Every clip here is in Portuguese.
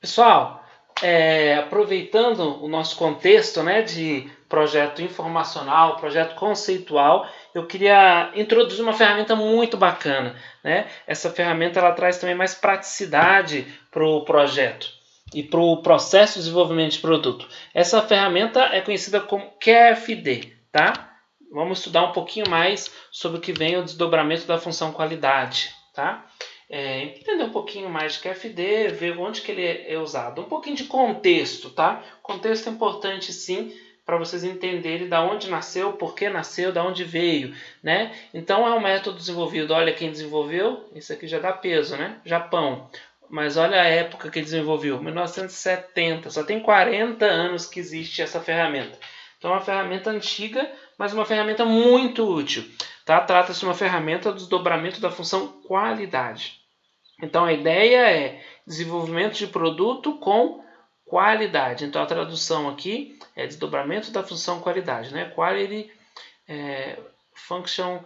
Pessoal, aproveitando o nosso contexto, né, de projeto informacional, projeto conceitual, eu queria introduzir uma ferramenta muito bacana, né? Essa ferramenta ela traz também mais praticidade para o projeto e para o processo de desenvolvimento de produto. Essa ferramenta é conhecida como QFD, tá? Vamos estudar um pouquinho mais sobre o que vem o desdobramento da função qualidade, tá? Entender um pouquinho mais de QFD, ver onde que ele é usado. Um pouquinho de contexto, tá? Contexto é importante sim, para vocês entenderem da onde nasceu, por que nasceu, da onde veio, né? Então é um método desenvolvido, olha quem desenvolveu, isso aqui já dá peso, né? Japão. Mas olha a época que desenvolveu, 1970, só tem 40 anos que existe essa ferramenta. Então é uma ferramenta antiga, mas uma ferramenta muito útil. Tá? Trata-se de uma ferramenta do desdobramento da função qualidade. Então a ideia é desenvolvimento de produto com qualidade. Então a tradução aqui é desdobramento da função qualidade, né? Quality function.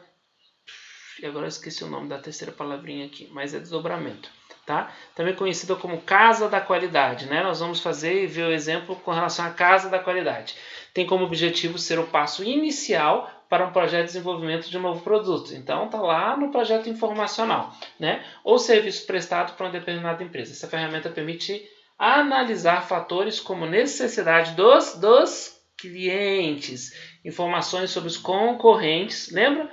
E agora eu esqueci o nome da terceira palavrinha aqui, mas é desdobramento, tá? Também conhecida como casa da qualidade, né? Nós vamos fazer e ver o exemplo com relação à casa da qualidade. Tem como objetivo ser o passo inicial para um projeto de desenvolvimento de um novo produto. Então, está lá no projeto informacional, né? Ou serviço prestado para uma determinada empresa. Essa ferramenta permite analisar fatores como necessidade dos clientes, informações sobre os concorrentes, lembra?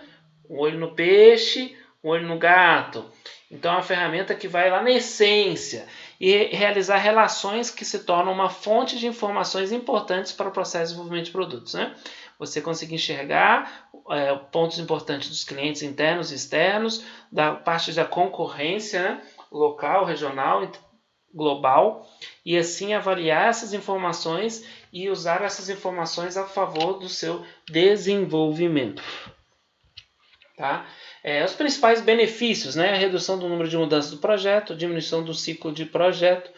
Um olho no peixe, um olho no gato. Então é uma ferramenta que vai lá na essência e realizar relações que se tornam uma fonte de informações importantes para o processo de desenvolvimento de produtos, né? Você conseguir enxergar pontos importantes dos clientes internos e externos, da parte da concorrência, né? Local, regional, global, e assim avaliar essas informações e usar essas informações a favor do seu desenvolvimento. Tá? Os principais benefícios, né? A redução do número de mudanças do projeto, diminuição do ciclo de projeto,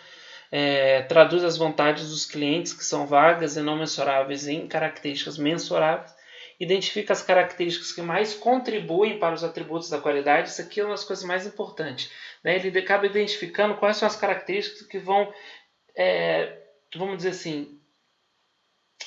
traduz as vontades dos clientes que são vagas e não mensuráveis em características mensuráveis, identifica as características que mais contribuem para os atributos da qualidade. Isso aqui é uma das coisas mais importantes, né? Ele acaba identificando quais são as características que vão, vamos dizer assim,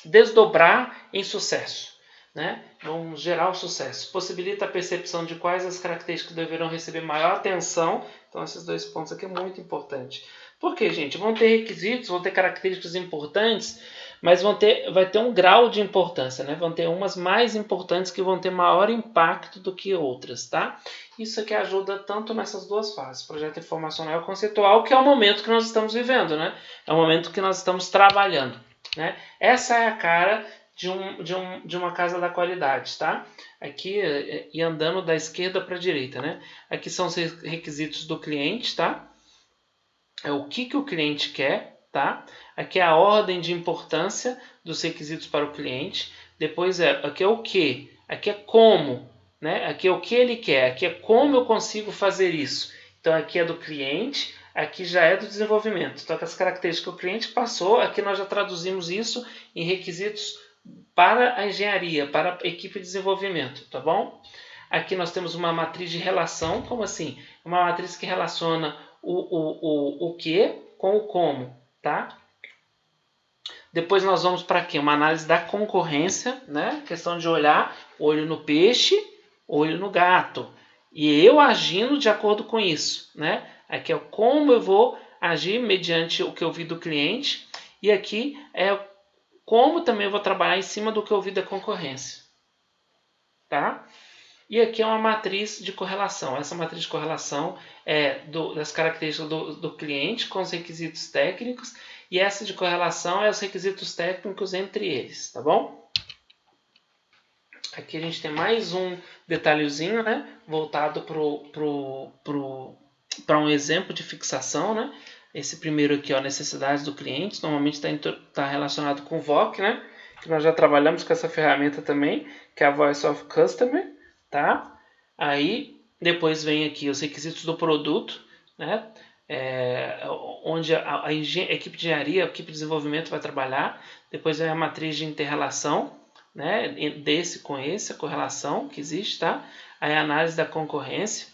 desdobrar em sucesso, né? Vamos gerar o sucesso. Possibilita a percepção de quais as características deverão receber maior atenção. Então, esses dois pontos aqui é muito importante. Por quê, gente? Vão ter requisitos, vão ter características importantes, mas vai ter um grau de importância, né? Vão ter umas mais importantes que vão ter maior impacto do que outras, tá? Isso aqui ajuda tanto nessas duas fases, projeto informacional e conceitual, que é o momento que nós estamos vivendo, né? É o momento que nós estamos trabalhando, né? Essa é a cara de uma casa da qualidade, tá? Aqui, e andando da esquerda para a direita, né? Aqui são os requisitos do cliente, tá? É o que o cliente quer, tá? Aqui é a ordem de importância dos requisitos para o cliente. Depois aqui é o que, aqui é como, né? Aqui é o que ele quer, aqui é como eu consigo fazer isso. Então aqui é do cliente, aqui já é do desenvolvimento. Então, as características que o cliente passou, aqui nós já traduzimos isso em requisitos para a engenharia, para a equipe de desenvolvimento, tá bom? Aqui nós temos uma matriz de relação, como assim? Uma matriz que relaciona o que com o como, tá? Depois nós vamos para aqui, uma análise da concorrência, né? Questão de olhar, olho no peixe, olho no gato. E eu agindo de acordo com isso, né? Aqui é como eu vou agir mediante o que eu vi do cliente. E aqui é como também eu vou trabalhar em cima do que eu vi da concorrência, tá? E aqui é uma matriz de correlação. Essa matriz de correlação é das características do cliente com os requisitos técnicos, e essa de correlação é os requisitos técnicos entre eles, tá bom? Aqui a gente tem mais um detalhezinho, né? Voltado para um exemplo de fixação, né? Esse primeiro aqui, ó, necessidades do cliente, normalmente está relacionado com o VOC, né? Que nós já trabalhamos com essa ferramenta também, que é a Voice of Customer, tá? Aí depois vem aqui os requisitos do produto, né? Onde a equipe de engenharia, a equipe de desenvolvimento vai trabalhar. Depois vem a matriz de interrelação, né? Desse com esse, a correlação que existe, tá? Aí a análise da concorrência.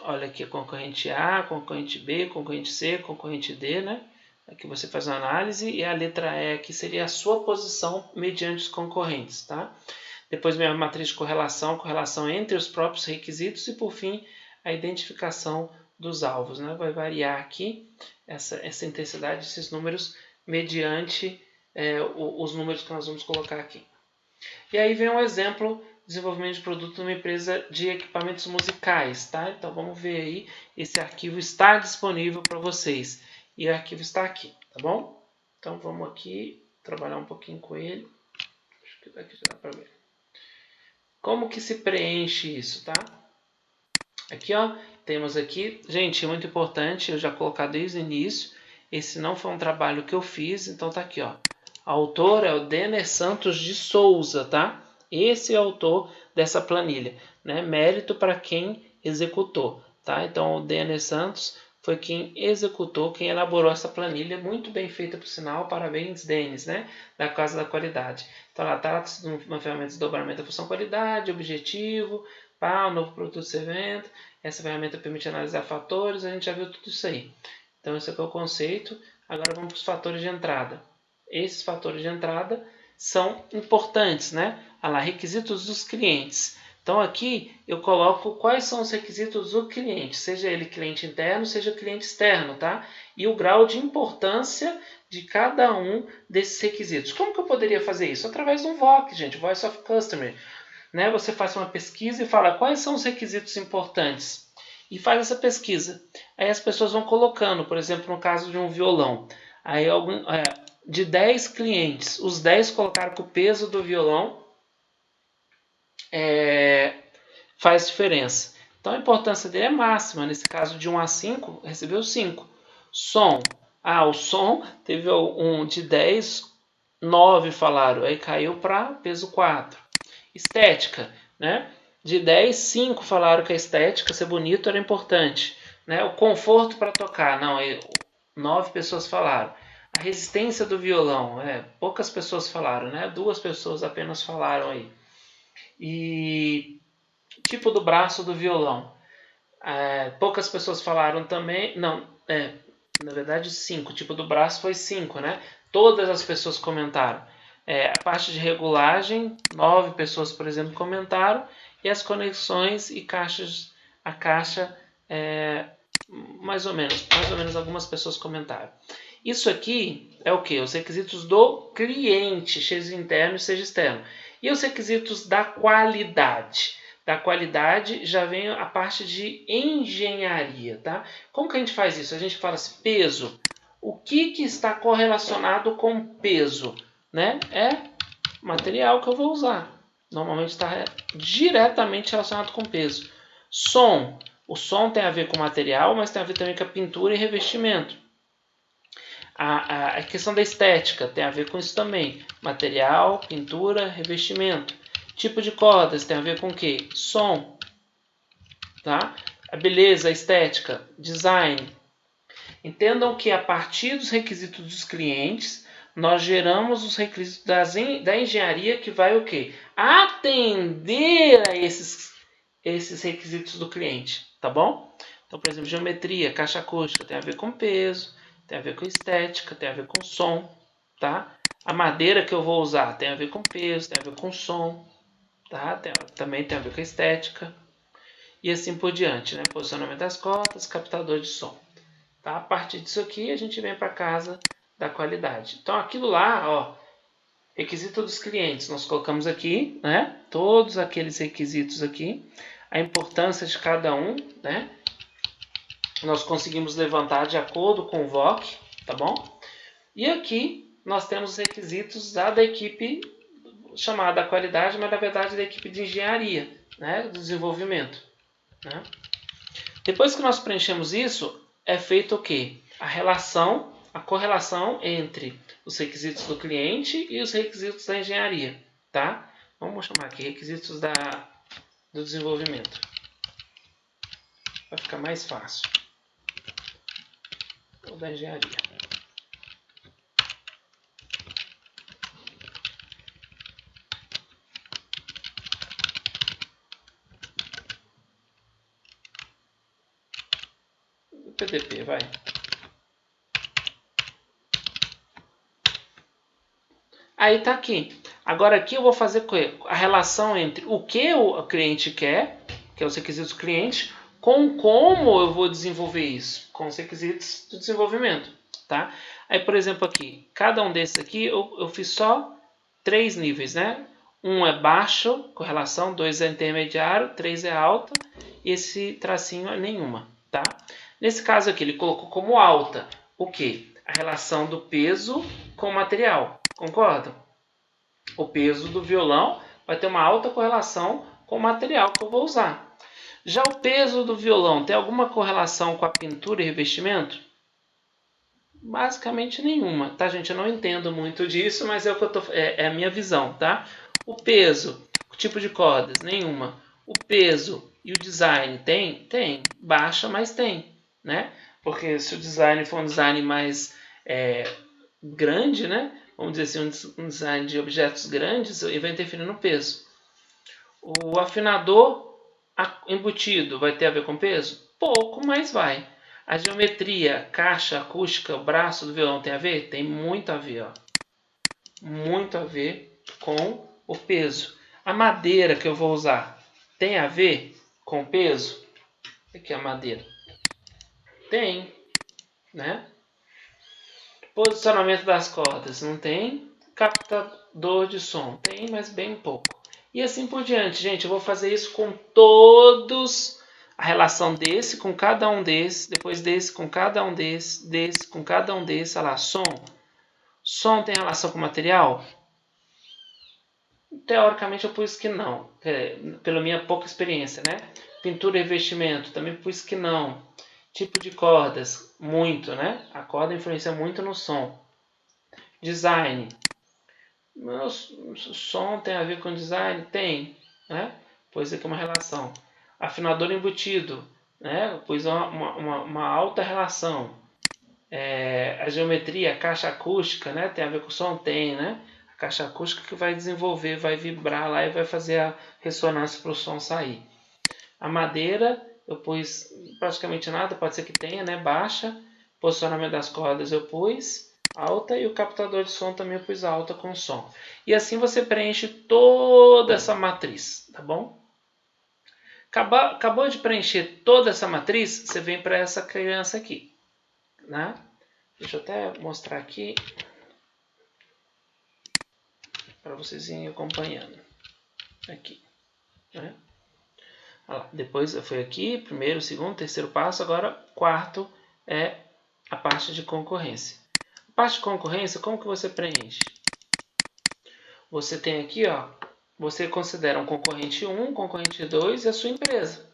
Olha aqui, concorrente A, concorrente B, concorrente C, concorrente D, né? Aqui você faz uma análise e a letra E aqui seria a sua posição mediante os concorrentes, tá? Depois vem a matriz de correlação, correlação entre os próprios requisitos e, por fim, a identificação dos alvos, né? Vai variar aqui essa intensidade, esses números, mediante os números que nós vamos colocar aqui. E aí vem um exemplo: desenvolvimento de produto numa empresa de equipamentos musicais, tá? Então vamos ver aí, esse arquivo está disponível para vocês. E o arquivo está aqui, tá bom? Então vamos aqui trabalhar um pouquinho com ele. Acho que daqui já dá para ver. Como que se preenche isso, tá? Aqui, ó, temos aqui, gente, muito importante, eu já colocar desde o início, esse não foi um trabalho que eu fiz, então tá aqui, ó. O autor é o Denner Santos de Souza, tá? Esse é o autor dessa planilha, né? Mérito para quem executou, tá? Então o Denner Santos foi quem executou, quem elaborou essa planilha, muito bem feita por sinal, parabéns Denis, né? Da Casa da Qualidade. Então lá trata-se de uma ferramenta de desdobramento da função qualidade, objetivo, o novo produto servente. Essa ferramenta permite analisar fatores, a gente já viu tudo isso aí. Então esse aqui é o conceito. Agora vamos para os fatores de entrada. Esses fatores de entrada são importantes, né? Olha lá, requisitos dos clientes. Então aqui eu coloco quais são os requisitos do cliente, seja ele cliente interno, seja cliente externo, tá? E o grau de importância de cada um desses requisitos. Como que eu poderia fazer isso? Através de um VOC, gente, Voice of Customer. Né? Você faz uma pesquisa e fala quais são os requisitos importantes. E faz essa pesquisa. Aí as pessoas vão colocando, por exemplo, no caso de um violão. Aí de 10 clientes, os 10 colocaram que o peso do violão faz diferença. Então a importância dele é máxima. Nesse caso de 1 a 5, recebeu 5. Som. O som teve um de 10, 9 falaram. Aí caiu para peso 4. Estética, né? De 10, 5 falaram que a estética, ser bonito, era importante. Né? O conforto para tocar, não, 9 pessoas falaram. A resistência do violão, poucas pessoas falaram, né? 2 pessoas apenas falaram aí. E tipo do braço do violão, poucas pessoas falaram também, não, na verdade 5, tipo do braço foi 5, né? Todas as pessoas comentaram. A parte de regulagem, 9 pessoas, por exemplo, comentaram. E as conexões e caixas, a caixa, mais ou menos algumas pessoas comentaram. Isso aqui é o que? Os requisitos do cliente, seja interno e seja externo. E os requisitos da qualidade. Da qualidade já vem a parte de engenharia, tá? Como que a gente faz isso? A gente fala assim, peso. O que está correlacionado com peso? Né? É material que eu vou usar. Normalmente está diretamente relacionado com peso. Som. O som tem a ver com material, mas tem a ver também com a pintura e revestimento. A questão da estética tem a ver com isso também. Material, pintura, revestimento. Tipo de cordas tem a ver com o quê? Som. Tá? A beleza, a estética, design. Entendam que a partir dos requisitos dos clientes, nós geramos os requisitos da engenharia que vai o quê? Atender a esses requisitos do cliente, tá bom? Então, por exemplo, geometria, caixa acústica, tem a ver com peso, tem a ver com estética, tem a ver com som, tá? A madeira que eu vou usar tem a ver com peso, tem a ver com som, tá? Também tem a ver com estética. E assim por diante, né? Posicionamento das cotas, captador de som. Tá? A partir disso aqui, a gente vem para casa da qualidade. Então, aquilo lá, ó, requisito dos clientes, nós colocamos aqui, né? Todos aqueles requisitos aqui, a importância de cada um, né? Nós conseguimos levantar de acordo com o VOC, tá bom? E aqui nós temos os requisitos da equipe chamada qualidade, mas na verdade da equipe de engenharia, né? Do desenvolvimento. Né? Depois que nós preenchemos isso, é feito o quê? A correlação entre os requisitos do cliente e os requisitos da engenharia, tá? Vamos chamar aqui requisitos do desenvolvimento. Vai ficar mais fácil. Ou da engenharia. PDP, vai. Aí tá aqui. Agora aqui eu vou fazer a relação entre o que o cliente quer, que é os requisitos do cliente, com como eu vou desenvolver isso, com os requisitos do desenvolvimento, tá? Aí, por exemplo, aqui, cada um desses aqui eu fiz só 3 níveis, né? 1 é baixo, correlação, 2 é intermediário, 3 é alta, e esse tracinho é nenhuma, tá? Nesse caso aqui, ele colocou como alta o quê? A relação do peso com o material, concordam? O peso do violão vai ter uma alta correlação com o material que eu vou usar. Já o peso do violão tem alguma correlação com a pintura e revestimento? Basicamente nenhuma, tá, gente? Eu não entendo muito disso, mas é o que é a minha visão, tá? O peso, o tipo de cordas, nenhuma. O peso e o design tem? Tem. Baixa, mas tem, né? Porque se o design for um design mais grande, né? Vamos dizer assim, um design de objetos grandes, ele vai interferir no peso. O afinador embutido vai ter a ver com peso? Pouco, mas vai. A geometria, caixa, acústica, o braço do violão tem a ver? Tem muito a ver, ó. Muito a ver com o peso. A madeira que eu vou usar tem a ver com o peso? Aqui é a madeira. Tem, né? Posicionamento das cordas, não tem. Captador de som, tem, mas bem pouco. E assim por diante, gente. Eu vou fazer isso com todos. A relação desse com cada um desses, depois desse com cada um desses, desse com cada um desses. Olha lá, som. Som tem relação com material? Teoricamente eu pus que não, pela minha pouca experiência, né? Pintura e revestimento, também pus que não. Tipo de cordas, muito, né? A corda influencia muito no som. Design. O som tem a ver com design? Tem, né? Pois aqui uma relação. Afinador embutido, né? Pois uma alta relação. A geometria, a caixa acústica, né? Tem a ver com o som? Tem, né? A caixa acústica que vai desenvolver, vai vibrar lá e vai fazer a ressonância para o som sair. A madeira, eu pus praticamente nada, pode ser que tenha, né? Baixa. Posicionamento das cordas eu pus alta e o captador de som também eu pus alta com som. E assim você preenche toda essa matriz, tá bom? Acabou de preencher toda essa matriz, você vem para essa criança aqui, né? Deixa eu até mostrar aqui para vocês irem acompanhando. Aqui, né? Olha lá, depois foi aqui, primeiro, segundo, terceiro passo, agora quarto é a parte de concorrência. A parte de concorrência, como que você preenche? Você tem aqui, ó, você considera um concorrente 1, concorrente 2 e a sua empresa.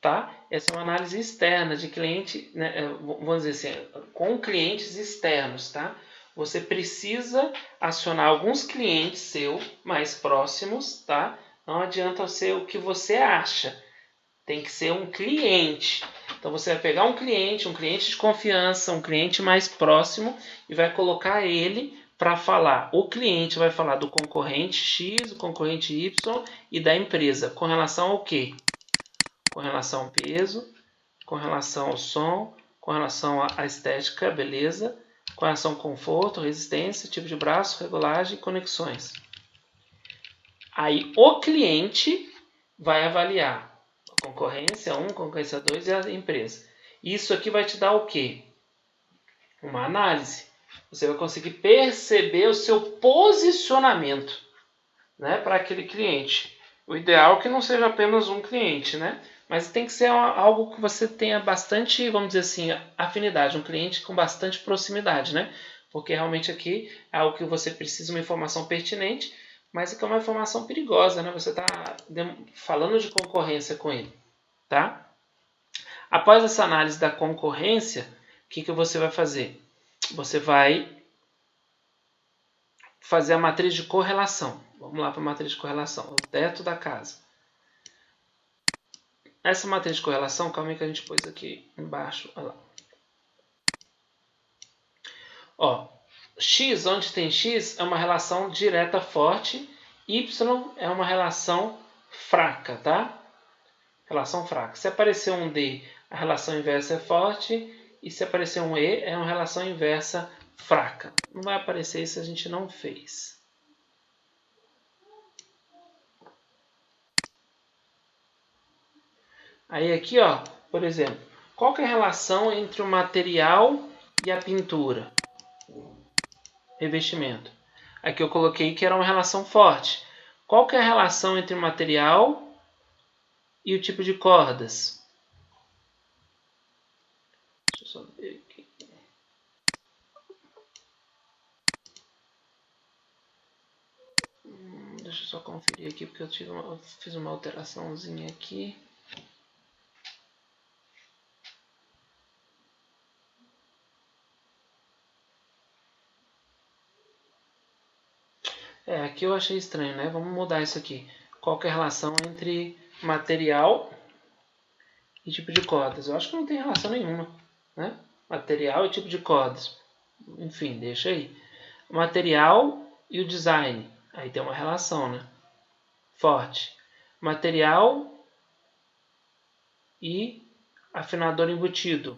Tá? Essa é uma análise externa de cliente, né, vamos dizer assim, com clientes externos. Tá? Você precisa acionar alguns clientes seus mais próximos. Tá? Não adianta ser o que você acha. Tem que ser um cliente. Então você vai pegar um cliente de confiança, um cliente mais próximo e vai colocar ele para falar. O cliente vai falar do concorrente X, do concorrente Y e da empresa. Com relação ao quê? Com relação ao peso, com relação ao som, com relação à estética, beleza, com relação ao conforto, resistência, tipo de braço, regulagem e conexões. Aí o cliente vai avaliar a concorrência 1, concorrência 2 e a empresa. Isso aqui vai te dar o quê? Uma análise. Você vai conseguir perceber o seu posicionamento, né, para aquele cliente. O ideal é que não seja apenas um cliente, né? Mas tem que ser algo que você tenha bastante, vamos dizer assim, afinidade, um cliente com bastante proximidade, né? Porque realmente aqui é algo que você precisa, uma informação pertinente, mas é uma informação perigosa, né? Você está falando de concorrência com ele, tá? Após essa análise da concorrência, o que você vai fazer? Você vai fazer a matriz de correlação. Vamos lá para a matriz de correlação, o teto da casa. Essa matriz de correlação, calma aí que a gente pôs aqui embaixo. Olha lá. Ó, X, onde tem X, é uma relação direta forte. Y é uma relação fraca, tá? Relação fraca. Se aparecer um D a relação inversa é forte, e se aparecer um E, é uma relação inversa fraca. Não vai aparecer se a gente não fez. Aí aqui, ó, por exemplo, qual que é a relação entre o material e a pintura? Revestimento. Aqui eu coloquei que era uma relação forte. Qual que é a relação entre o material e o tipo de cordas? Deixa eu só ver aqui. Deixa eu só conferir aqui, porque eu fiz uma alteraçãozinha aqui. Aqui eu achei estranho, né? Vamos mudar isso aqui. Qual que é a relação entre material e tipo de cordas? Eu acho que não tem relação nenhuma, né? Material e tipo de cordas. Enfim, deixa aí. Material e o design. Aí tem uma relação, né? Forte. Material e afinador embutido.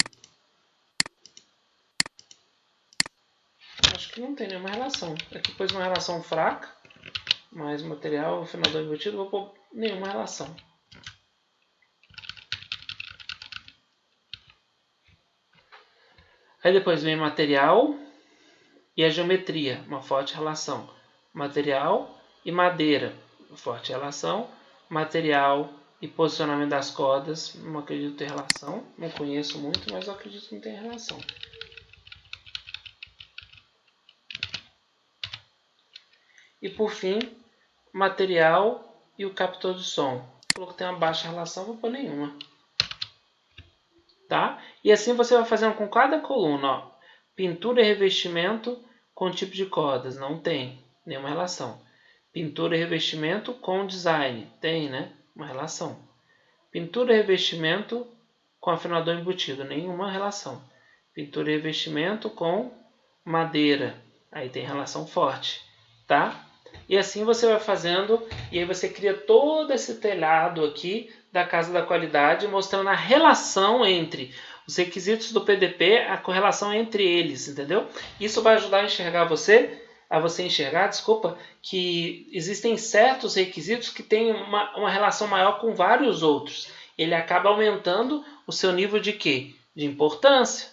Acho que não tem nenhuma relação. Aqui pôs uma relação fraca, mas material, afinador embutido, vou pôr nenhuma relação. Aí depois vem material e a geometria, uma forte relação. Material e madeira, uma forte relação. Material e posicionamento das cordas, não acredito ter relação. Não conheço muito, mas eu acredito que não tem relação. E por fim, material e o captor de som. Falou que tem uma baixa relação, vou pôr nenhuma. Tá? E assim você vai fazendo com cada coluna. Ó. Pintura e revestimento com tipo de cordas. Não tem nenhuma relação. Pintura e revestimento com design. Tem, né? Uma relação. Pintura e revestimento com afinador embutido. Nenhuma relação. Pintura e revestimento com madeira. Aí tem relação forte. Tá? E assim você vai fazendo. E aí você cria todo esse telhado aqui da Casa da Qualidade, mostrando a relação entre os requisitos do PDP, a correlação entre eles, entendeu? Isso vai ajudar a você enxergar, que existem certos requisitos que têm uma relação maior com vários outros. Ele acaba aumentando o seu nível de quê? De importância,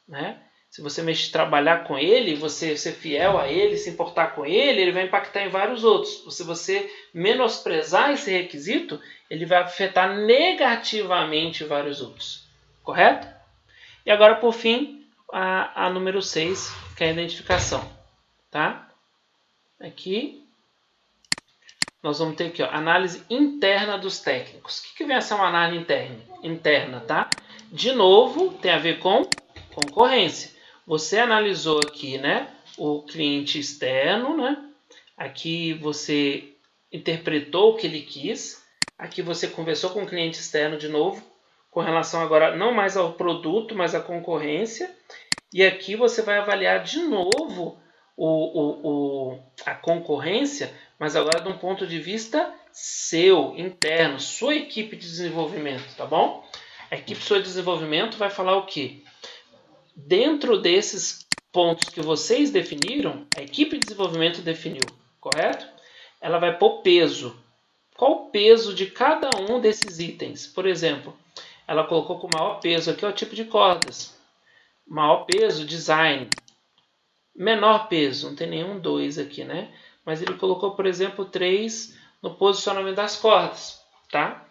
né? Se você trabalhar com ele, você ser fiel a ele, se importar com ele, ele vai impactar em vários outros. Se você menosprezar esse requisito, ele vai afetar negativamente vários outros. Correto? E agora, por fim, a número 6, que é a identificação. Tá? Aqui, nós vamos ter aqui, ó, análise interna dos técnicos. O que vem a ser uma análise interna? Tá? De novo, tem a ver com concorrência. Você analisou aqui, né, o cliente externo, né? Aqui você interpretou o que ele quis. Aqui você conversou com o cliente externo de novo, com relação agora não mais ao produto, mas à concorrência. E aqui você vai avaliar de novo a concorrência, mas agora de um ponto de vista seu, interno, sua equipe de desenvolvimento, tá bom? A equipe de desenvolvimento vai falar o quê? Dentro desses pontos que vocês definiram, a equipe de desenvolvimento definiu, correto? Ela vai pôr peso. Qual o peso de cada um desses itens? Por exemplo, ela colocou com o maior peso aqui é o tipo de cordas. Maior peso, design. Menor peso, não tem nenhum 2 aqui, né? Mas ele colocou, por exemplo, 3 no posicionamento das cordas, tá?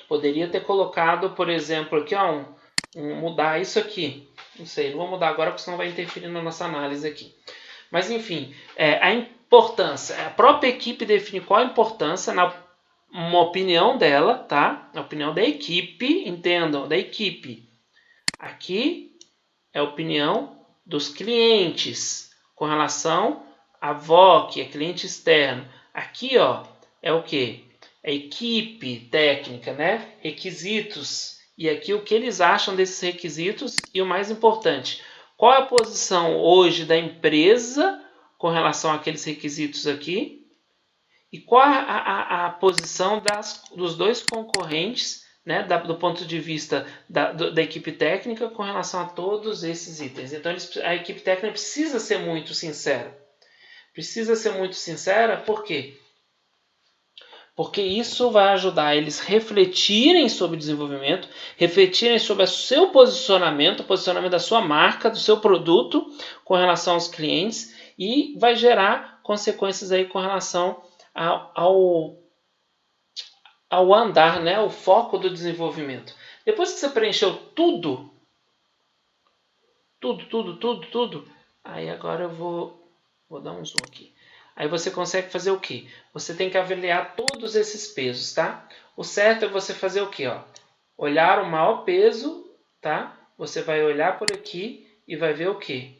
Poderia ter colocado, por exemplo, aqui, ó, mudar isso aqui. Não sei, não vou mudar agora porque senão vai interferir na nossa análise aqui. Mas enfim, a importância, a própria equipe define qual a importância, na uma opinião dela, tá? Na opinião da equipe, entendam, da equipe. Aqui é a opinião dos clientes com relação à VOC, a cliente externo. Aqui, ó, é o que? A equipe técnica, né? Requisitos. E aqui o que eles acham desses requisitos e o mais importante, qual é a posição hoje da empresa com relação àqueles requisitos aqui e qual a posição dos dois concorrentes né, do ponto de vista da equipe técnica com relação a todos esses itens. Então a equipe técnica precisa ser muito sincera. Precisa ser muito sincera, por quê? Porque isso vai ajudar eles refletirem sobre o desenvolvimento, refletirem sobre o seu posicionamento, o posicionamento da sua marca, do seu produto com relação aos clientes e vai gerar consequências aí com relação ao andar, né, o foco do desenvolvimento. Depois que você preencheu tudo, aí agora eu vou dar um zoom aqui. Aí você consegue fazer o quê? Você tem que avaliar todos esses pesos, tá? O certo é você fazer o quê? Ó? Olhar o maior peso, tá? Você vai olhar por aqui e vai ver o quê?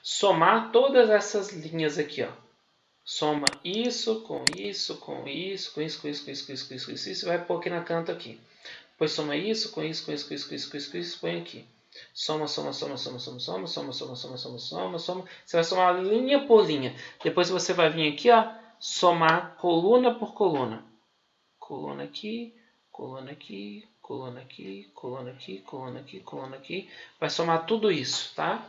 Somar todas essas linhas aqui, ó. Soma isso com isso, com isso, com isso, com isso, com isso, com isso, com isso, com isso, isso, vai pôr aqui na canto aqui. Depois soma isso, com isso, com isso, com isso, com isso, com isso, com isso, põe aqui. Soma. Você vai somar linha por linha. Depois você vai vir aqui, ó, somar coluna por coluna. Coluna aqui, coluna aqui, coluna aqui, coluna aqui, coluna aqui, coluna aqui. Vai somar tudo isso, tá?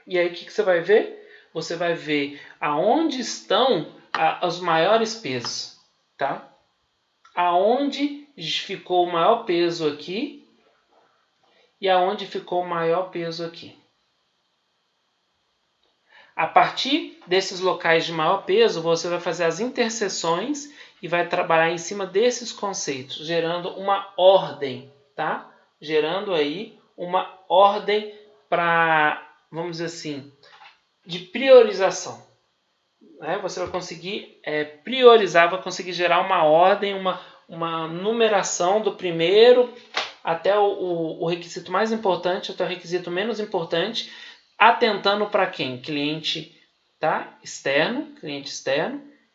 E aí o que você vai ver? Você vai ver aonde estão os maiores pesos, tá? Aonde ficou o maior peso aqui e aonde ficou o maior peso aqui. A partir desses locais de maior peso, você vai fazer as interseções e vai trabalhar em cima desses conceitos, gerando uma ordem, tá? Gerando aí uma ordem para, vamos dizer assim, de priorização. Né? Você vai conseguir priorizar, vai conseguir gerar uma ordem, uma numeração do primeiro até o requisito mais importante, até o requisito menos importante, atentando para quem? Cliente, tá? Externo,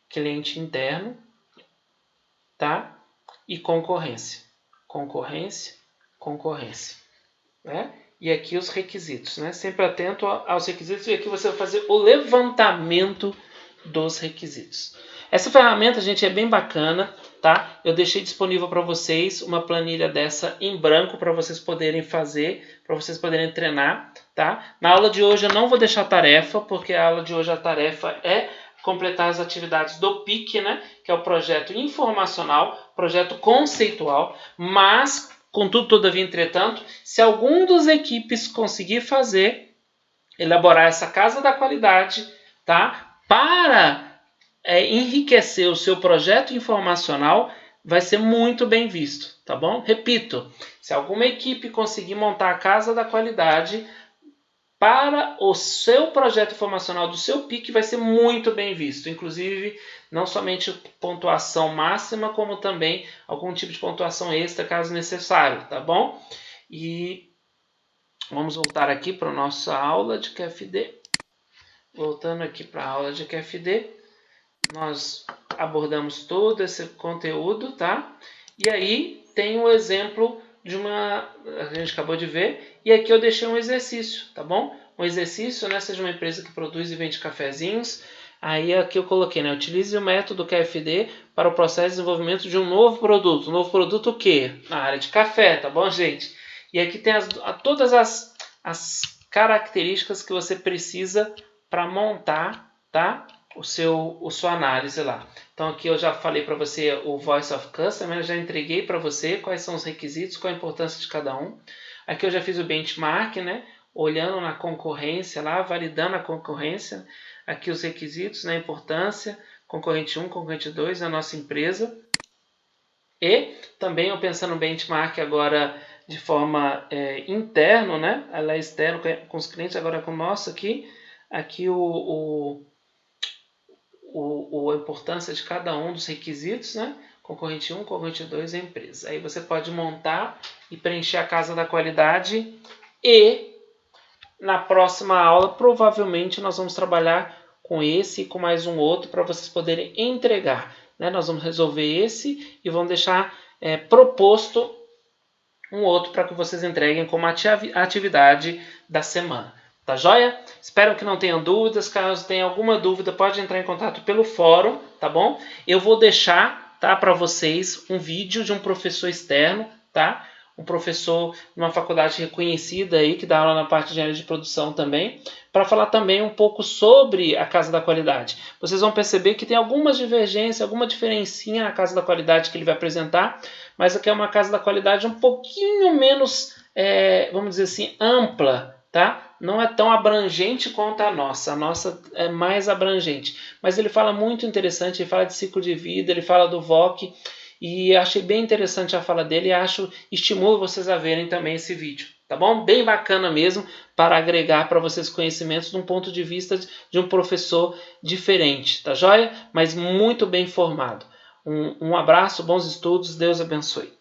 cliente interno, tá? E concorrência. Concorrência. Né? E aqui os requisitos, né? Sempre atento aos requisitos e aqui você vai fazer o levantamento dos requisitos. Essa ferramenta, gente, é bem bacana, tá? Eu deixei disponível para vocês uma planilha dessa em branco para vocês poderem fazer, para vocês poderem treinar, tá? Na aula de hoje eu não vou deixar tarefa, porque a aula de hoje a tarefa é completar as atividades do PIC, né? Que é o projeto informacional, projeto conceitual, mas, contudo, todavia, entretanto, se algum dos equipes conseguir elaborar essa casa da qualidade, tá? Para enriquecer o seu projeto informacional, vai ser muito bem visto, tá bom? Repito, se alguma equipe conseguir montar a casa da qualidade para o seu projeto informacional do seu PIC, vai ser muito bem visto. Inclusive, não somente pontuação máxima, como também algum tipo de pontuação extra, caso necessário, tá bom? E vamos voltar aqui para a nossa aula de QFD. Voltando aqui para a aula de QFD, nós abordamos todo esse conteúdo, tá? E aí tem um exemplo de a gente acabou de ver, e aqui eu deixei um exercício, tá bom? Um exercício, né? Seja uma empresa que produz e vende cafezinhos, aí aqui eu coloquei, né? Utilize o método QFD para o processo de desenvolvimento de um novo produto. Um novo produto o quê? Na área de café, tá bom, gente? E aqui tem todas as características que você precisa para montar, tá? Sua análise lá. Então aqui eu já falei para você o Voice of Customer, eu já entreguei para você quais são os requisitos, qual a importância de cada um. Aqui eu já fiz o benchmark, né? Olhando na concorrência lá, validando a concorrência. Aqui os requisitos, né? Importância, concorrente 1, concorrente 2, a nossa empresa. E também eu pensando no benchmark agora de forma interna, né? Ela é externo com os clientes, agora com o nosso aqui. Aqui a importância de cada um dos requisitos, né? Concorrente 1, concorrente 2 e empresa. Aí você pode montar e preencher a casa da qualidade e na próxima aula provavelmente nós vamos trabalhar com esse e com mais um outro para vocês poderem entregar. Né? Nós vamos resolver esse e vamos deixar proposto um outro para que vocês entreguem como atividade da semana. Tá joia? Espero que não tenham dúvidas. Caso tenha alguma dúvida, pode entrar em contato pelo fórum, tá bom? Eu vou deixar, tá, para vocês um vídeo de um professor externo, tá? Um professor de uma faculdade reconhecida aí, que dá aula na parte de engenharia de produção também, para falar também um pouco sobre a Casa da Qualidade. Vocês vão perceber que tem algumas divergências, alguma diferencinha na Casa da Qualidade que ele vai apresentar, mas aqui é uma Casa da Qualidade um pouquinho menos, vamos dizer assim, ampla, tá? Não é tão abrangente quanto a nossa é mais abrangente, mas ele fala muito interessante, ele fala de ciclo de vida, ele fala do VOC, e achei bem interessante a fala dele e estimulo vocês a verem também esse vídeo, tá bom? Bem bacana mesmo, para agregar para vocês conhecimentos de um ponto de vista de um professor diferente, tá joia? Mas muito bem formado. Um abraço, bons estudos, Deus abençoe.